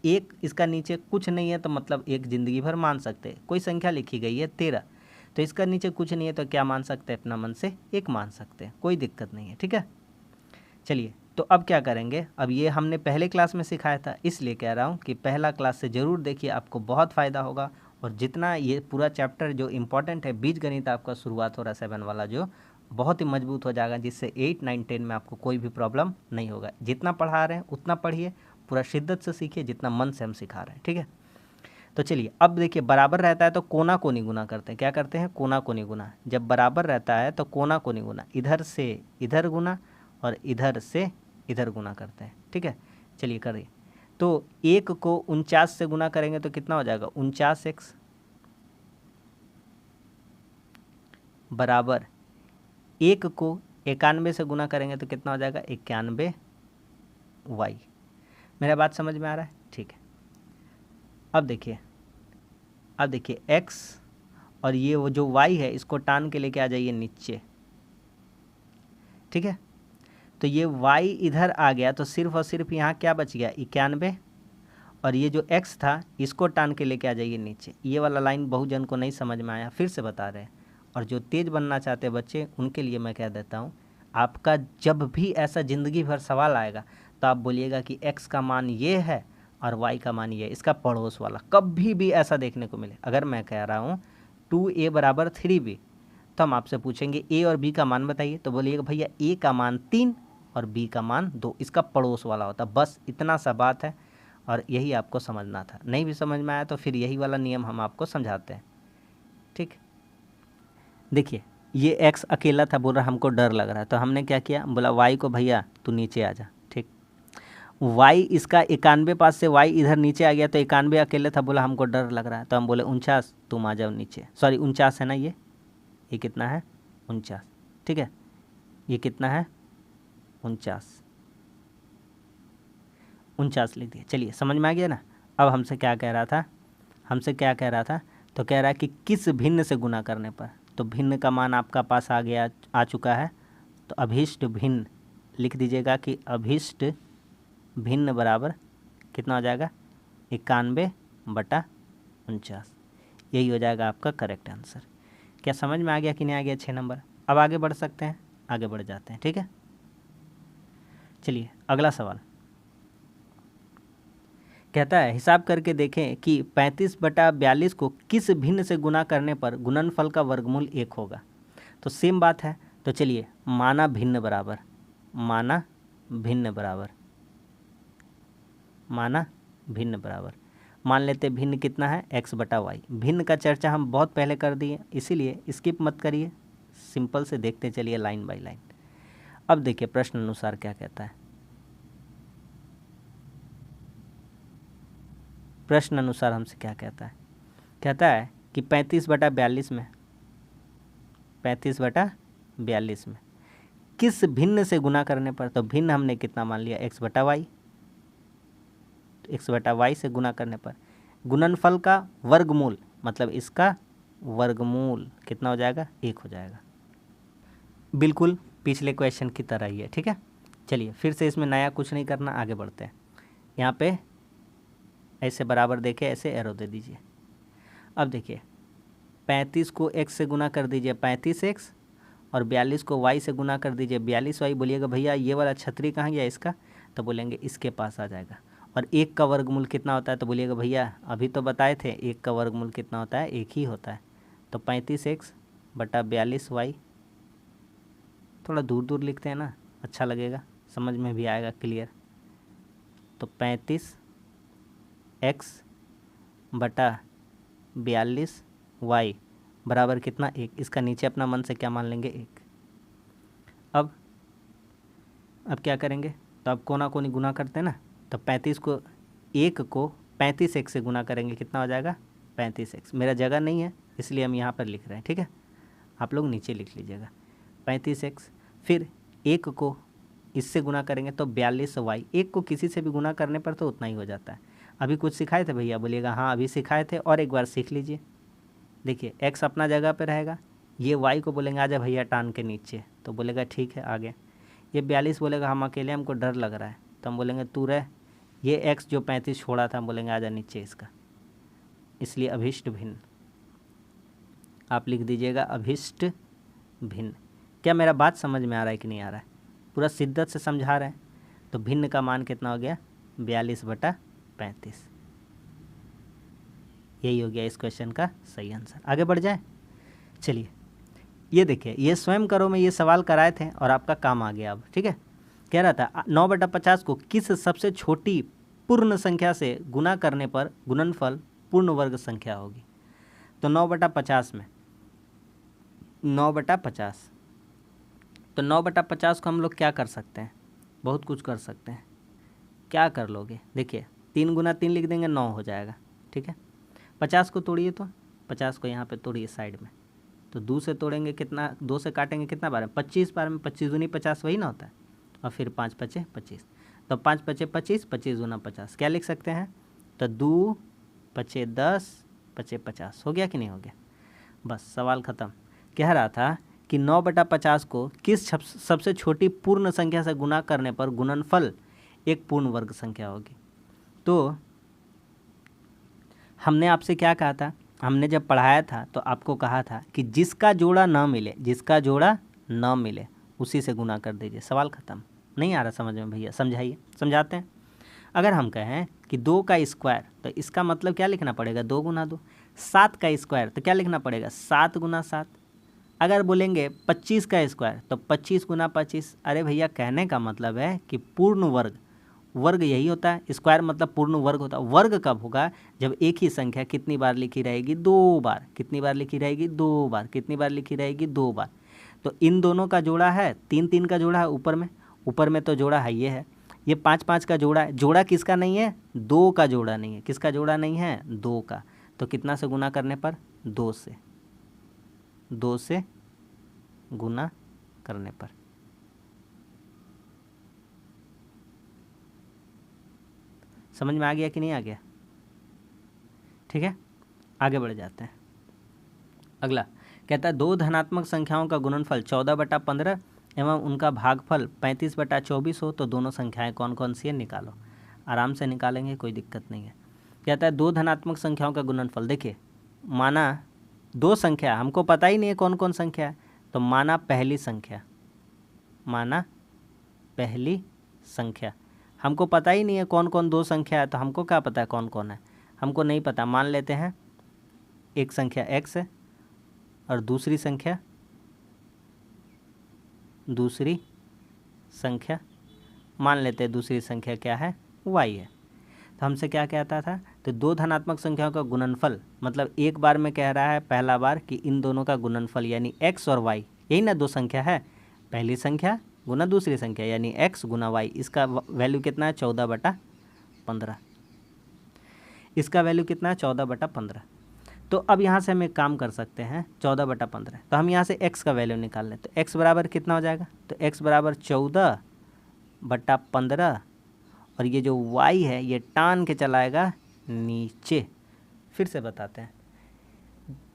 1 इसका नीचे कुछ नहीं है, तो मतलब 1 ज़िंदगी भर मान सकते हैं। कोई संख्या लिखी गई है 13, तो इसका नीचे कुछ नहीं है, तो क्या मान सकते हैं, अपना मन से 1 मान सकते हैं, कोई दिक्कत नहीं है। ठीक है, चलिए तो अब क्या करेंगे, अब ये हमने पहले क्लास में सिखाया था, इसलिए कह रहा हूँ कि पहला क्लास से ज़रूर देखिए, आपको बहुत फ़ायदा होगा। और जितना ये पूरा चैप्टर जो इम्पॉर्टेंट है, बीजगणित आपका शुरुआत हो रहा है 7 वाला, जो बहुत ही मजबूत हो जाएगा, जिससे 8, 9, 10 में आपको कोई भी प्रॉब्लम नहीं होगा। जितना पढ़ा रहे हैं उतना पढ़िए, पूरा शिद्दत से सीखिए, जितना मन से हम सिखा रहे हैं। ठीक है, तो चलिए अब देखिए, बराबर रहता है तो कोना कोनी गुना करते हैं। क्या करते हैं, कोना कोनी गुना। जब बराबर रहता है तो कोना कोनी गुना, इधर से इधर गुना और इधर से इधर गुना करते हैं। ठीक है, चलिए करिए। तो 1 को 49 से गुना करेंगे तो कितना हो जाएगा, 49x बराबर 1 को 91 से गुना करेंगे तो कितना हो जाएगा, 91y। मेरा बात समझ में आ रहा है, ठीक है। अब देखिए x और ये वो जो y है, इसको टान के लेके आ जाइए नीचे। ठीक है, तो ये y इधर आ गया, तो सिर्फ और सिर्फ यहाँ क्या बच गया, 91, और ये जो x था इसको टान के लेके आ जाइए नीचे। ये वाला लाइन बहुत जन को नहीं समझ में आया, फिर से बता रहे हैं। और जो तेज़ बनना चाहते बच्चे, उनके लिए मैं कह देता हूँ, आपका जब भी ऐसा ज़िंदगी भर सवाल आएगा तो आप बोलिएगा कि x का मान ये है और y का मान ये है, इसका पड़ोस वाला। कभी भी ऐसा देखने को मिले, अगर मैं कह रहा हूँ 2a बराबर 3b, तो हम आपसे पूछेंगे a और b का मान बताइए, तो बोलिएगा भैया a का मान 3 और b का मान 2, इसका पड़ोस वाला होता। बस इतना सा बात है, और यही आपको समझना था। नहीं भी समझ में आया तो फिर यही वाला नियम हम आपको समझाते हैं। ठीक, देखिए ये x अकेला था, बोल रहा हमको डर लग रहा है, तो हमने क्या किया, बोला y को भैया तू नीचे आ जा। ठीक, y इसका 91 पास से y इधर नीचे आ गया, तो 91 अकेले था, बोला हमको डर लग रहा है, तो हम बोले 49 तुम आ जाओ नीचे। सॉरी 49 है ना, ये कितना है, 49। ठीक है, ये कितना है, 49 लिख दिया। चलिए समझ में आ गया ना। अब हमसे क्या कह रहा था, तो कह रहा है कि किस भिन्न से गुना करने पर, तो भिन्न का मान आपका पास आ चुका है, तो अभिष्ट भिन्न लिख दीजिएगा कि अभिष्ट भिन्न बराबर कितना हो जाएगा, 91 बटा 49, यही हो जाएगा आपका करेक्ट आंसर। क्या समझ में आ गया कि नहीं आ गया 6 नंबर? अब आगे बढ़ सकते हैं, आगे बढ़ जाते हैं, ठीक है। चलिए अगला सवाल कहता है हिसाब करके देखें कि 35/42 को किस भिन्न से गुना करने पर गुणनफल का वर्गमूल 1 होगा। तो सेम बात है, तो चलिए माना भिन्न बराबर, माना भिन्न बराबर, माना भिन्न बराबर, मान लेते भिन्न कितना है x/y। भिन्न का चर्चा हम बहुत पहले कर दिए, इसीलिए स्किप मत करिए, सिंपल से देखते चलिए लाइन बाय लाइन। अब देखिए प्रश्न अनुसार क्या कहता है। प्रश्न अनुसार हमसे क्या कहता है, कहता है कि 35/42 में, 35/42 में किस भिन्न से गुना करने पर, तो भिन्न हमने कितना मान लिया x/y, x/y से गुना करने पर गुणनफल का वर्गमूल, मतलब इसका वर्गमूल कितना हो जाएगा 1 हो जाएगा। बिल्कुल पिछले क्वेश्चन की तरह ही है, ठीक है। चलिए फिर से इसमें नया कुछ नहीं करना, आगे बढ़ते हैं। यहाँ पे ऐसे बराबर देखे, ऐसे एरो दे दीजिए। अब देखिए 35 को x से गुना कर दीजिए 35x, और 42 को y से गुना कर दीजिए 42y। बोलिएगा भैया ये वाला छतरी कहाँ गया इसका, तो बोलेंगे इसके पास आ जाएगा। और 1 का वर्गमूल कितना होता है, तो बोलिएगा भैया अभी तो बताए थे 1 का वर्गमूल कितना होता है, 1 ही होता है। तो 35x/42y, थोड़ा दूर दूर लिखते हैं ना, अच्छा लगेगा, समझ में भी आएगा क्लियर। तो 35x/42y बराबर कितना 1, इसका नीचे अपना मन से क्या मान लेंगे 1। अब क्या करेंगे, तो अब कोना कोनी गुना करते हैं ना, तो 35 को 1 को 35x से गुना करेंगे, कितना हो जाएगा 35x। मेरा जगह नहीं है इसलिए हम यहाँ पर लिख रहे हैं, ठीक है, आप लोग नीचे लिख लीजिएगा 35x। फिर 1 को इससे गुना करेंगे तो 42y, 1 को किसी से भी गुना करने पर तो उतना ही हो जाता है। अभी कुछ सिखाए थे भैया, बोलिएगा हाँ अभी सिखाए थे, और एक बार सीख लीजिए। देखिए x अपना जगह पे रहेगा, ये y को बोलेंगे आजा भैया टान के नीचे, तो बोलेगा ठीक है आ गया। ये 42 बोलेगा हम अकेले, हमको डर लग रहा है, तो हम बोलेंगे तू रह। ये x जो 35 छोड़ा था हम बोलेंगे आजा नीचे इसका, इसलिए अभिष्ट भिन्न आप लिख दीजिएगा, अभिष्ट भिन्न। क्या मेरा बात समझ में आ रहा है कि नहीं आ रहा है, पूरा शिद्दत से समझा रहे हैं। तो भिन्न का मान कितना हो गया 42/35, यही हो गया इस क्वेश्चन का सही आंसर। आगे बढ़ जाए, चलिए ये देखिए, ये स्वयं करो में ये सवाल कराए थे और आपका काम आ गया अब, ठीक है। कह रहा था 9/50 को किस सबसे छोटी पूर्ण संख्या से गुना करने पर गुणनफल पूर्ण वर्ग संख्या होगी। तो 9/50 में 9/50, तो 9/50 को हम लोग क्या कर सकते हैं, बहुत कुछ कर सकते हैं। क्या कर लोगे, देखिए 3 × 3 लिख देंगे 9 हो जाएगा, ठीक है। 50 को तोड़िए, तो 50 को यहाँ पे तोड़िए साइड में, तो 2 से तोड़ेंगे कितना, 2 से काटेंगे कितना बार में 25 बार में, 25 दूनी 50 वही ना होता है, और फिर 5 × 5 = 25, तो 5 × 5 = 25, 25 दूना 50, क्या लिख सकते हैं, तो 2 × 5 = 10, 5 × 50 हो गया कि नहीं हो गया, बस सवाल ख़त्म। कह रहा था कि 9/50 को किस सबसे छोटी पूर्ण संख्या से गुना करने पर गुणनफल एक पूर्ण वर्ग संख्या होगी। तो हमने आपसे क्या कहा था, हमने जब पढ़ाया था तो आपको कहा था कि जिसका जोड़ा ना मिले, जिसका जोड़ा ना मिले उसी से गुना कर दीजिए, सवाल ख़त्म। नहीं आ रहा समझ में भैया, समझाइए, समझाते हैं। अगर हम कहें कि 2 का स्क्वायर, तो इसका मतलब क्या लिखना पड़ेगा 2 × 2। 7 का स्क्वायर, तो क्या लिखना पड़ेगा 7 × 7। अगर बोलेंगे 25 का स्क्वायर, तो 25 × 25। अरे भैया कहने का मतलब है कि पूर्ण वर्ग, वर्ग यही होता है, स्क्वायर मतलब पूर्ण वर्ग होता है। वर्ग कब होगा, जब एक ही संख्या कितनी बार लिखी रहेगी 2 बार, कितनी बार लिखी रहेगी 2 बार, कितनी बार लिखी रहेगी 2 बार। तो इन दोनों का जोड़ा है 3 3 का जोड़ा है, ऊपर में तो जोड़ा है, ये है, ये 5 5 का जोड़ा है। जोड़ा किसका नहीं है, 2 का जोड़ा नहीं है, किसका जोड़ा नहीं है 2 का। तो कितना से गुना करने पर 2 से, 2 से गुना करने पर। समझ में आ गया कि नहीं आ गया, ठीक है। आगे बढ़ जाते हैं। अगला कहता है 2 धनात्मक संख्याओं का गुणनफल 14/15 एवं उनका भागफल 35/24 हो तो दोनों संख्याएं कौन कौन सी है, निकालो। आराम से निकालेंगे, कोई दिक्कत नहीं है। कहता है दो धनात्मक संख्याओं का गुणनफल। देखिए माना दो संख्या, हमको पता ही नहीं है कौन कौन संख्या है, तो माना पहली संख्या, माना पहली संख्या, हमको पता ही नहीं है कौन कौन दो संख्या है, तो हमको क्या पता है कौन कौन है, हमको नहीं पता। मान लेते हैं एक संख्या x है और दूसरी संख्या मान लेते हैं दूसरी संख्या क्या है, y है। तो हमसे क्या कहता था, तो दो धनात्मक संख्याओं का गुणनफल, मतलब एक बार में कह रहा है पहला बार कि इन दोनों का गुणनफल यानी x और y, यही ना दो संख्या है, पहली संख्या गुना दूसरी संख्या यानी x गुना y, इसका वैल्यू कितना है 14/15, इसका वैल्यू कितना है 14/15। तो अब यहाँ से हम एक काम कर सकते हैं 14/15, तो हम यहाँ से x का वैल्यू निकाल लें, तो x बराबर कितना हो जाएगा, तो x बराबर 14/15 और ये जो y है ये टान के चलाएगा नीचे। फिर से बताते हैं,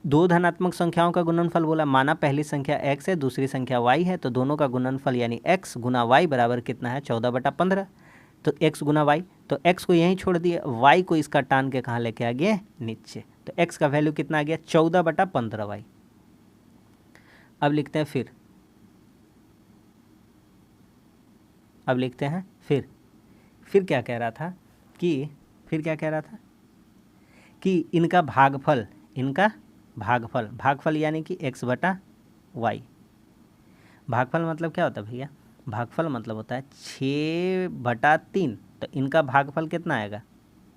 दो धनात्मक संख्याओं का गुणनफल बोला, माना पहली संख्या x है दूसरी संख्या y है, तो दोनों का गुणनफल यानी x गुना y बराबर कितना है 14/15। तो x गुना y, तो x को यहीं छोड़ दिए, y को इसका टान के कहाँ लेके आ गए, नीचे, तो x का वैल्यू कितना आ गया 14/15y। अब लिखते हैं फिर क्या कह रहा था कि इनका भागफल यानी कि x/y। भागफल मतलब क्या होता है भैया, भागफल मतलब होता है 6/3, तो इनका भागफल कितना आएगा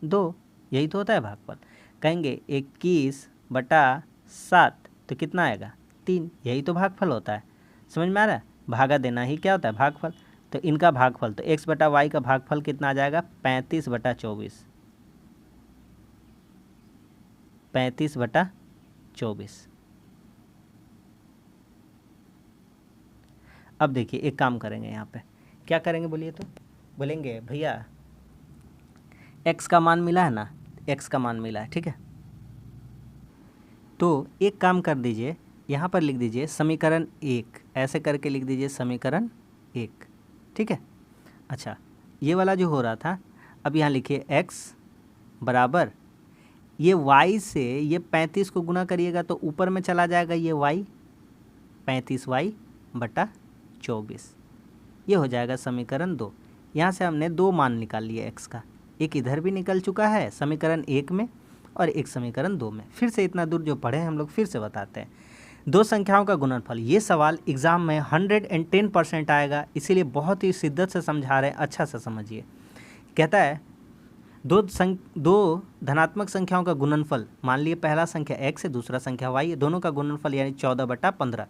2, यही तो होता है भागफल। कहेंगे 21/7, तो कितना आएगा 3, यही तो भागफल होता है। समझ में आ रहा है, भागा देना ही क्या होता है भागफल। तो इनका भागफल, तो x/y का भागफल कितना आ जाएगा 35/24, 35/24। अब देखिए एक काम करेंगे, यहाँ पे क्या करेंगे बोलिए, तो बोलेंगे भैया x का मान मिला है ना, x का मान मिला है, ठीक है। तो एक काम कर दीजिए, यहाँ पर लिख दीजिए समीकरण 1, ऐसे करके लिख दीजिए समीकरण 1, ठीक है। अच्छा ये वाला जो हो रहा था, अब यहाँ लिखिए x बराबर, ये y से ये 35 को गुना करिएगा तो ऊपर में चला जाएगा ये y, 35y/24, ये हो जाएगा समीकरण 2। यहाँ से हमने दो मान निकाल लिया x का, एक इधर भी निकल चुका है समीकरण 1 में और एक समीकरण 2 में। फिर से इतना दूर जो पढ़े हम लोग फिर से बताते हैं, दो संख्याओं का गुणनफल, ये सवाल एग्ज़ाम में 110% आएगा, इसीलिए बहुत ही शिद्दत से समझा रहे हैं, अच्छा से समझिए। कहता है दो धनात्मक संख्याओं का गुणनफल, मान लिए पहला संख्या x है दूसरा संख्या y है, दोनों का गुणनफल यानी 14/15।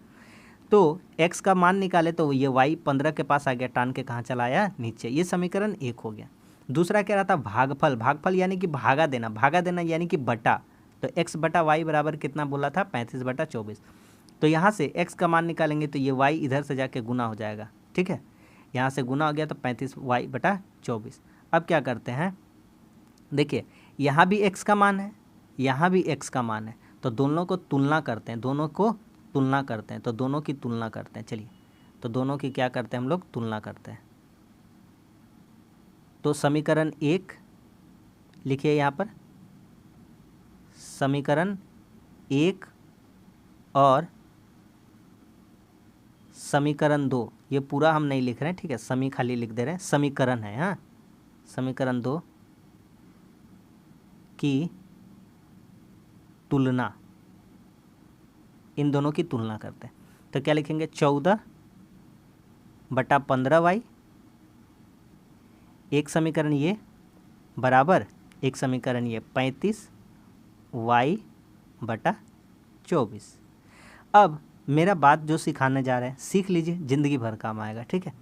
तो x का मान निकाले तो ये y 15 के पास आ गया, टान के कहाँ चला आया नीचे, ये समीकरण 1 हो गया। दूसरा कह रहा था भागफल यानी कि भागा देना यानी कि बटा, तो x/y बराबर कितना बोला था 35/24। तो यहाँ से x का मान निकालेंगे तो ये y इधर से जाके गुना हो जाएगा, ठीक है, यहाँ से गुना हो गया तो 35y/24। अब क्या करते हैं, देखिए यहाँ भी x का मान है, यहाँ भी x का मान है, तो दोनों को तुलना करते हैं, तो दोनों की तुलना करते हैं। चलिए तो दोनों की क्या करते हैं हम लोग, तुलना करते हैं। तो समीकरण 1 लिखिए यहाँ पर, समीकरण 1 और समीकरण 2, ये पूरा हम नहीं लिख रहे हैं, ठीक है, खाली लिख दे रहे हैं, समीकरण है, हाँ, समीकरण 2 की तुलना, इन दोनों की तुलना करते हैं। तो क्या लिखेंगे 14/15y, एक समीकरण ये बराबर एक समीकरण ये 35y/24। अब मेरा बात जो सिखाने जा रहे हैं सीख लीजिए, ज़िंदगी भर काम आएगा, ठीक है।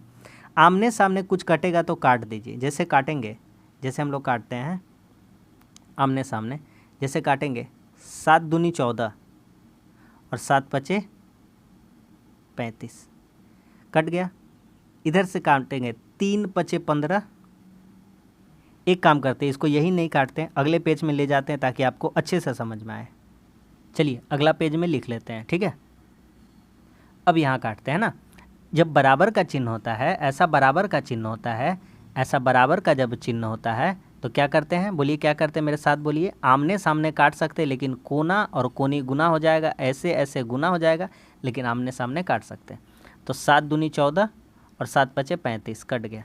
आमने सामने कुछ कटेगा तो काट दीजिए, जैसे काटेंगे, जैसे हम लोग काटते हैं आमने सामने, जैसे काटेंगे 7 दूनी 14 और 7 पचे 35, कट गया। इधर से काटेंगे 3 पचे 15, एक काम करते हैं इसको यही नहीं काटते हैं, अगले पेज में ले जाते हैं ताकि आपको अच्छे से समझ में आए। चलिए अगला पेज में लिख लेते हैं, ठीक है। अब यहाँ काटते हैं ना, जब बराबर का चिन्ह होता है, ऐसा बराबर का चिन्ह होता है, ऐसा बराबर का जब चिन्ह होता है तो क्या करते हैं, बोलिए क्या करते हैं, मेरे साथ बोलिए। आमने सामने काट सकते हैं लेकिन कोना और कोनी गुना हो जाएगा, ऐसे ऐसे गुना हो जाएगा, लेकिन आमने सामने काट सकते हैं। तो 7 दूनी 14 और 7 पचे 35, कट गया।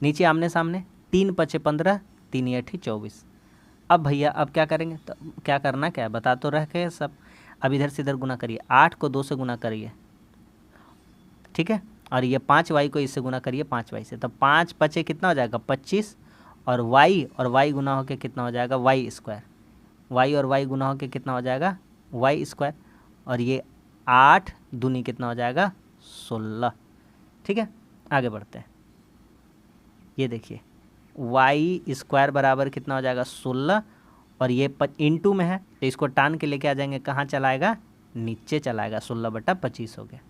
नीचे आमने सामने 3 पचे 15, 3 8 24। अब भैया अब क्या करेंगे, तो क्या करना क्या है बता तो रखे सब। अब इधर से इधर गुना करिए, 8 को 2 से गुना करिए, ठीक है, और ये 5y को इससे गुना करिए 5y से। तो 5 पचे कितना हो जाएगा 25, और y गुना होके कितना हो जाएगा y स्क्वायर। y और y गुना होके कितना हो जाएगा y स्क्वायर, और ये 8 दूनी कितना हो जाएगा 16। ठीक है, आगे बढ़ते हैं। ये देखिए y स्क्वायर बराबर कितना हो जाएगा 16, और ये इंटू में है तो इसको टान के लेके आ जाएंगे, कहाँ चलाएगा, नीचे चलाएगा, 16/25 हो गया।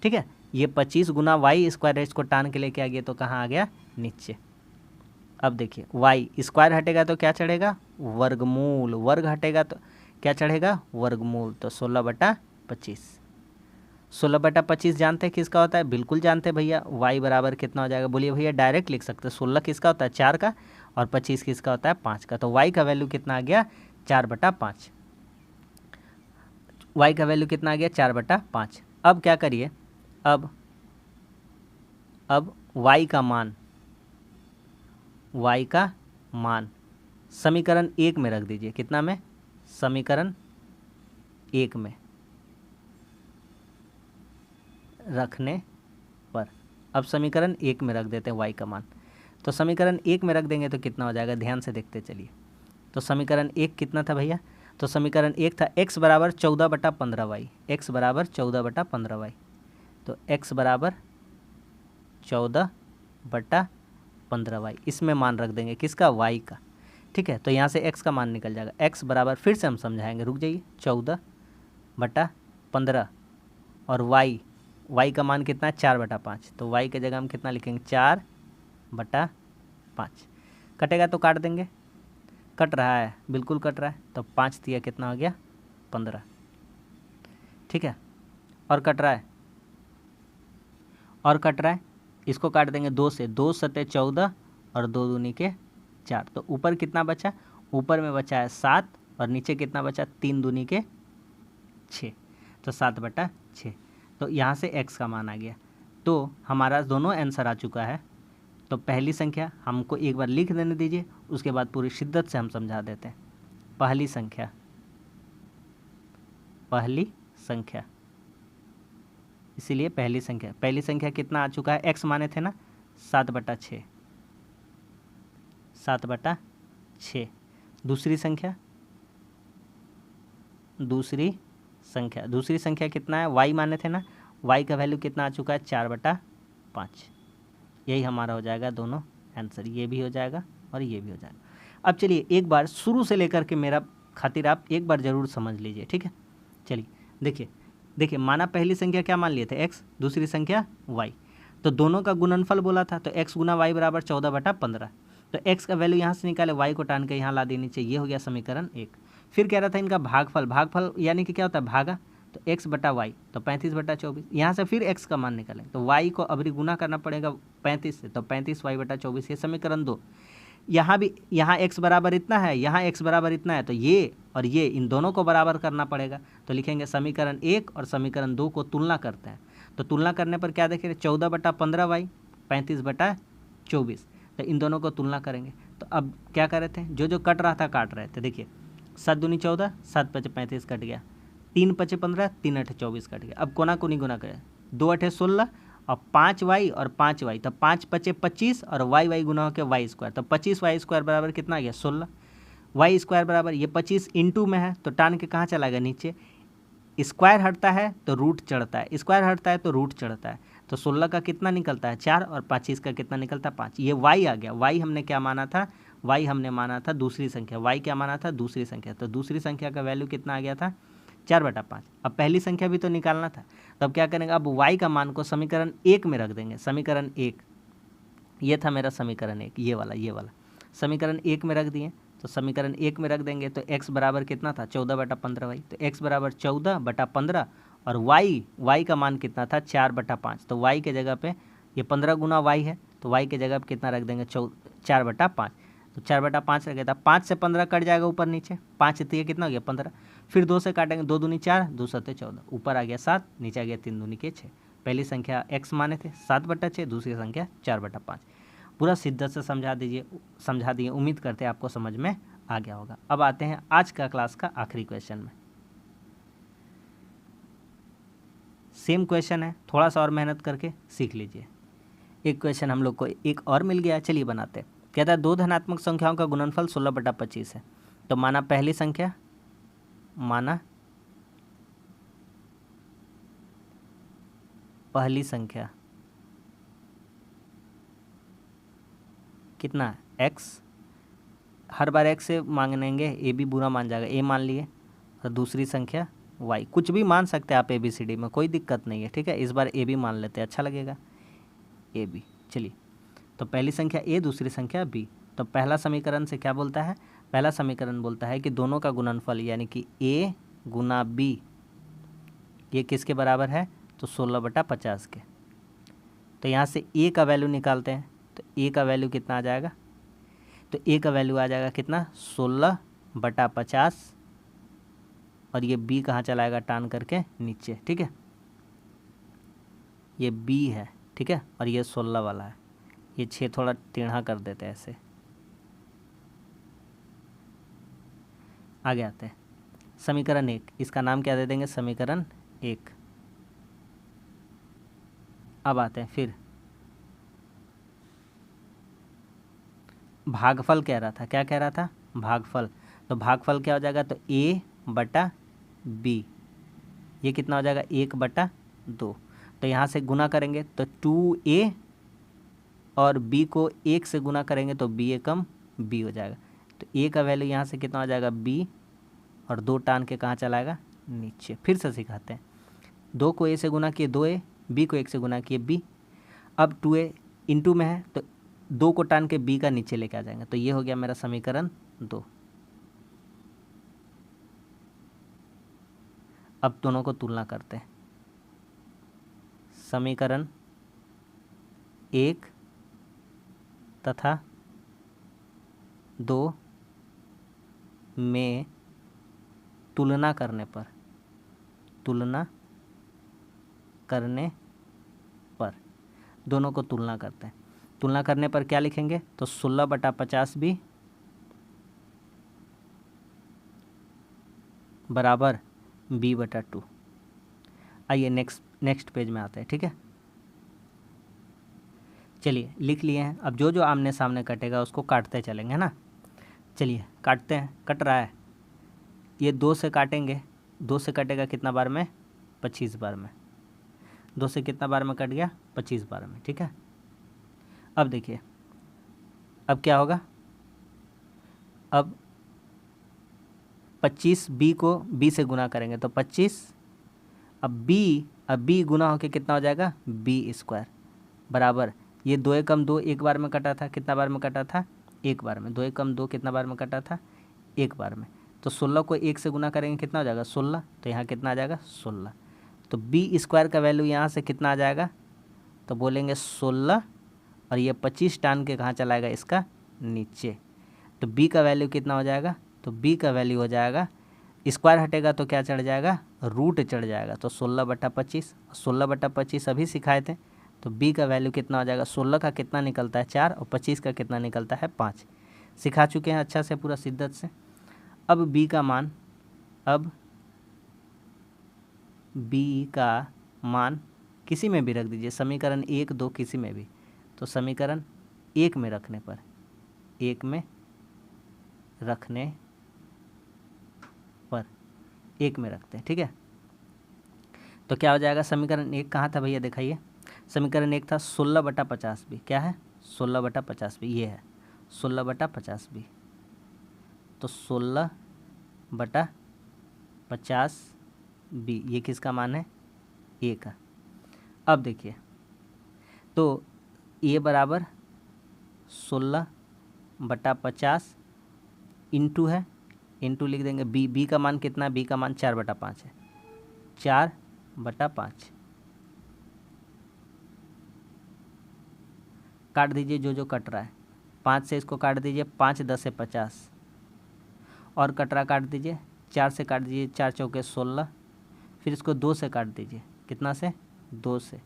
ठीक है, ये 25 गुना y स्क्वायर है, इसको टान के लेके आ गया तो कहाँ आ गया, नीचे। अब देखिए y स्क्वायर हटेगा तो क्या चढ़ेगा, वर्गमूल, वर्ग हटेगा तो क्या चढ़ेगा, वर्गमूल। तो 16/25, 16/25 जानते हैं किसका होता है, बिल्कुल जानते हैं भैया। y बराबर कितना हो जाएगा, बोलिए भैया, डायरेक्ट लिख सकते हैं। 16 किसका होता है 4 का, और 25 किसका होता है 5 का। तो y का वैल्यू कितना आ गया 4/5, y का वैल्यू कितना आ गया 4/5। अब क्या करिए, अब y का मान समीकरण 1 में रख दीजिए। कितना में, समीकरण 1 में रखने पर, अब समीकरण 1 में रख देते हैं y का मान। तो समीकरण 1 में रख देंगे तो कितना हो जाएगा, ध्यान से देखते चलिए। तो समीकरण 1 कितना था भैया, तो समीकरण 1 था x बराबर 14/15y, x बराबर 14/15y। तो x बराबर 14/15y, इसमें मान रख देंगे किसका, y का। ठीक है, तो यहाँ से x का मान निकल जाएगा, x बराबर, फिर से हम समझाएंगे, रुक जाइए, 14/15, और y का मान कितना है 4/5। तो y की जगह हम कितना लिखेंगे 4/5। कटेगा तो काट देंगे, कट रहा है, बिल्कुल कट रहा है। तो 5 दिया कितना हो गया 15। ठीक है, और कट रहा है, इसको काट देंगे 2 से, 2 सते 14 और 2 दूनी के 4। तो ऊपर कितना बचा, ऊपर में बचा है 7, और नीचे कितना बचा 3 दूनी के 6, तो 7/6। तो यहाँ से x का मान आ गया। तो हमारा दोनों आंसर आ चुका है। तो पहली संख्या हमको एक बार लिख देने दीजिए, उसके बाद पूरी शिद्दत से हम समझा देते हैं। पहली संख्या, इसीलिए पहली संख्या कितना आ चुका है, x माने थे ना 7/6, 7/6। दूसरी संख्या कितना है, y माने थे ना, y का वैल्यू कितना आ चुका है 4/5। यही हमारा हो जाएगा दोनों आंसर, ये भी हो जाएगा और ये भी हो जाएगा। अब चलिए एक बार शुरू से लेकर के मेरा खातिर आप एक बार ज़रूर समझ लीजिए, ठीक है। चलिए देखिए माना पहली संख्या क्या मान लिए थे x, दूसरी संख्या y, तो दोनों का गुणनफल बोला था, तो x गुना y बराबर 14/15। तो x का वैल्यू यहाँ से निकाले, y को टान के यहाँ ला देनी चाहिए, ये हो गया समीकरण 1। फिर कह रहा था इनका भागफल यानी कि क्या होता है भागा, तो x/y, तो 35/24। यहाँ से फिर x का मान निकालें, तो y को अभी गुना करना पड़ेगा 35 से, तो 35y/24, ये समीकरण 2। यहाँ x बराबर इतना है, यहाँ x बराबर इतना है, तो ये और ये इन दोनों को बराबर करना पड़ेगा। तो लिखेंगे समीकरण 1 और समीकरण 2 को तुलना करते हैं। तो तुलना करने पर क्या देखेंगे 14/15y 35/24, तो इन दोनों को तुलना करेंगे। तो अब क्या कर रहे थे, जो कट रहा था काट रहे थे। देखिए 7 दूनी 14, 7 पचे 35 कट गया, 3 पचे 15, 3 8 24 कट गया। अब कोना कोनी गुना करें, 2 8 16 और 5y और 5y, तो 5 पचे 25 और y गुना हो के y स्क्वायर, तो 25y² बराबर कितना आ गया 16। y स्क्वायर बराबर ये 25 इंटू में है, तो टान के कहाँ चला गया नीचे, स्क्वायर हटता है तो रूट चढ़ता है, स्क्वायर हटता है तो रूट चढ़ता है। तो 16 का कितना निकलता है 4, और 25 का कितना निकलता है 5। ये y आ गया। y हमने क्या माना था, y हमने माना था दूसरी संख्या, y क्या माना था दूसरी संख्या। तो दूसरी संख्या का वैल्यू कितना आ गया था 4/5। अब पहली संख्या भी तो निकालना था, तो अब क्या करेंगे, अब y का मान को समीकरण 1 में रख देंगे। समीकरण 1, ये था मेरा समीकरण 1, ये वाला समीकरण 1 में रख दिए। तो समीकरण 1 में रख देंगे तो x बराबर कितना था 14/15y, तो x बराबर 14/15, और y का मान कितना था 4/5। तो y के जगह पे ये 15 गुना y है, तो y के जगह पे कितना रख देंगे 4/5। तो 4/5 रह गया था। 5 से 15 कट जाएगा ऊपर नीचे, 5 ये कितना हो गया 15। फिर 2 से काटेंगे, 2 दूनी 4, 2 सत्ते 14, ऊपर आ गया 7, नीचे आ गया 3 दूनी के 6। पहली संख्या x माने थे 7/6, दूसरी संख्या 4/5। पूरा शिद्दत से समझा दिए। उम्मीद करते हैं आपको समझ में आ गया होगा। अब आते हैं आज का क्लास का आखिरी क्वेश्चन में। सेम क्वेश्चन है, थोड़ा सा और मेहनत करके सीख लीजिए। एक क्वेश्चन हम लोग को एक और मिल गया, चलिए बनाते हैं। कहता है दो धनात्मक संख्याओं का गुणनफल 16/25 है। तो माना पहली संख्या, माना पहली संख्या कितना है x, हर बार x से मांगेंगे, a भी बुरा मान जाएगा, a मान लिए, और दूसरी संख्या y, कुछ भी मान सकते हैं आप ABCD में, कोई दिक्कत नहीं है, ठीक है। इस बार a भी मान लेते हैं, अच्छा लगेगा, a भी। चलिए, तो पहली संख्या a, दूसरी संख्या b। तो पहला समीकरण से क्या बोलता है, पहला समीकरण बोलता है कि दोनों का गुणनफल यानी कि a गुना b ये किसके बराबर है, तो 16/50 के। तो यहाँ से a का वैल्यू निकालते हैं, तो a का वैल्यू कितना आ जाएगा, तो a का वैल्यू आ जाएगा कितना 16/50, और ये b कहाँ चलाएगा टान करके नीचे, ठीक है। ये b है, ठीक है, और ये 16 वाला है, ये 6 थोड़ा टेढ़ा कर देते हैं ऐसे। आगे आते हैं समीकरण 1, इसका नाम क्या दे देंगे, समीकरण 1। अब आते हैं फिर भागफल कह रहा था, क्या कह रहा था, भागफल। तो भागफल क्या हो जाएगा, तो a/b, ये कितना हो जाएगा 1/2। तो यहाँ से गुना करेंगे तो 2a, और b को 1 से गुना करेंगे तो b एकम b हो जाएगा। तो a का वैल्यू यहाँ से कितना हो जाएगा b, और 2 टान के कहाँ चलाएगा नीचे। फिर से सिखाते हैं, 2 को a से गुना किए 2a, b को 1 से गुना किए b। अब 2a इंटू में है तो 2 को टान के b का नीचे लेके आ जाएंगे, तो ये हो गया मेरा समीकरण 2। अब दोनों को तुलना करते हैं, समीकरण 1 तथा 2 में तुलना करने पर दोनों को तुलना करते हैं। तुलना करने पर क्या लिखेंगे, तो 16/50 भी बराबर b/2। आइए नेक्स्ट पेज में आते हैं, ठीक है। चलिए लिख लिए हैं, अब जो जो आमने सामने कटेगा उसको काटते चलेंगे, है ना। चलिए काटते हैं, कट रहा है, ये 2 से काटेंगे, 2 से कटेगा कितना बार में, 25 बार में। 2 से कितना बार में कट गया, 25 बार में, ठीक है। अब देखिए, अब क्या होगा, अब 25 b को b से गुना करेंगे तो 25, अब b गुना होके कितना हो जाएगा b² बराबर, ये 2 एकम 2 एक बार में कटा था, कितना बार में कटा था, एक बार में। 2 एकम 2 कितना बार में कटा था, एक बार में। तो 16 को 1 से गुना करेंगे कितना हो जाएगा 16, तो यहाँ कितना आ जाएगा 16। तो b² का वैल्यू यहाँ से कितना आ जाएगा, तो बोलेंगे 16, और ये 25 टान के कहाँ चलाएगा इसका नीचे। तो b का वैल्यू कितना हो जाएगा, तो b का वैल्यू हो जाएगा, स्क्वायर हटेगा तो क्या चढ़ जाएगा, रूट चढ़ जाएगा। तो 16/25, 16/25 अभी सिखाए थे। तो b का वैल्यू कितना हो जाएगा, 16 का कितना निकलता है 4, और 25 का कितना निकलता है 5। सिखा चुके हैं अच्छा से पूरा शिद्दत से। अब b का मान, अब b का मान किसी में भी रख दीजिए, समीकरण 1 2 किसी में भी। तो समीकरण 1 में रखने पर, 1 में रखने पर 1 में रखते हैं, ठीक है। तो क्या हो जाएगा, समीकरण 1 कहाँ था भैया, दिखाइए। समीकरण 1 था 16/50 भी, क्या है 16/50 भी, ये है 16/50 भी। तो 16/50 भी, ये किसका मान है, ए का। अब देखिए, तो ए बराबर 16/50 इंटू है, इंटू लिख देंगे बी का मान कितना है, बी का मान 4/5 है, 4/5। काट दीजिए जो जो कट रहा है, 5 से इसको काट दीजिए, 5 10 से 50 और कटरा काट दीजिए, 4 से काट दीजिए, 4 चौके 16, फिर इसको 2 से काट दीजिए, कितना से 2 से,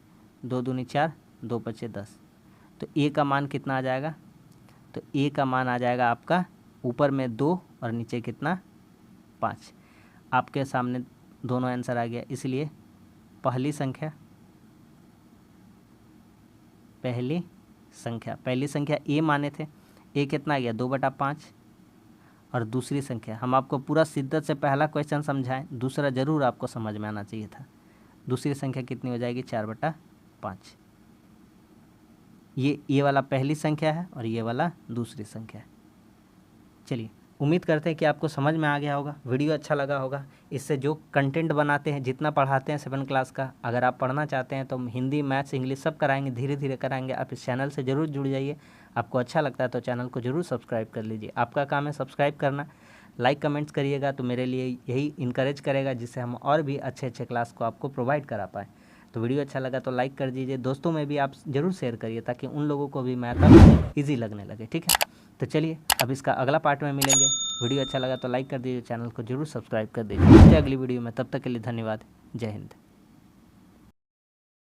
2 दूनी 4, 2 पचे 10। तो ए का मान कितना आ जाएगा, तो ए का मान आ जाएगा आपका ऊपर में 2 और नीचे कितना 5। आपके सामने दोनों आंसर आ गया, इसलिए पहली संख्या ए माने थे, ए कितना आ गया 2/5। और दूसरी संख्या, हम आपको पूरा शिद्दत से पहला क्वेश्चन समझाएं, दूसरा ज़रूर आपको समझ में आना चाहिए था। दूसरी संख्या कितनी हो जाएगी 4/5। ये वाला पहली संख्या है और ये वाला दूसरी संख्या है। चलिए, उम्मीद करते हैं कि आपको समझ में आ गया होगा, वीडियो अच्छा लगा होगा। इससे जो कंटेंट बनाते हैं, जितना पढ़ाते हैं 7 क्लास का, अगर आप पढ़ना चाहते हैं तो हम हिंदी, मैथ्स, इंग्लिश सब कराएंगे, धीरे धीरे कराएंगे। आप इस चैनल से ज़रूर जुड़ जाइए। आपको अच्छा लगता है तो चैनल को ज़रूर सब्सक्राइब कर लीजिए। आपका काम है सब्सक्राइब करना, लाइक कमेंट्स करिएगा तो मेरे लिए यही इनकरेज करेगा, जिससे हम और भी अच्छे अच्छे क्लास को आपको प्रोवाइड करा पाएँ। तो वीडियो अच्छा लगा तो लाइक कर दीजिए, दोस्तों में भी आप ज़रूर शेयर करिए ताकि उन लोगों को भी मैथ अब ईजी लगने लगे। ठीक है, तो चलिए अब इसका अगला पार्ट में मिलेंगे। वीडियो अच्छा लगा तो लाइक कर दीजिए, चैनल को जरूर सब्सक्राइब कर दीजिए। मिलते हैं अगली वीडियो में, तब तक के लिए धन्यवाद। जय हिंद।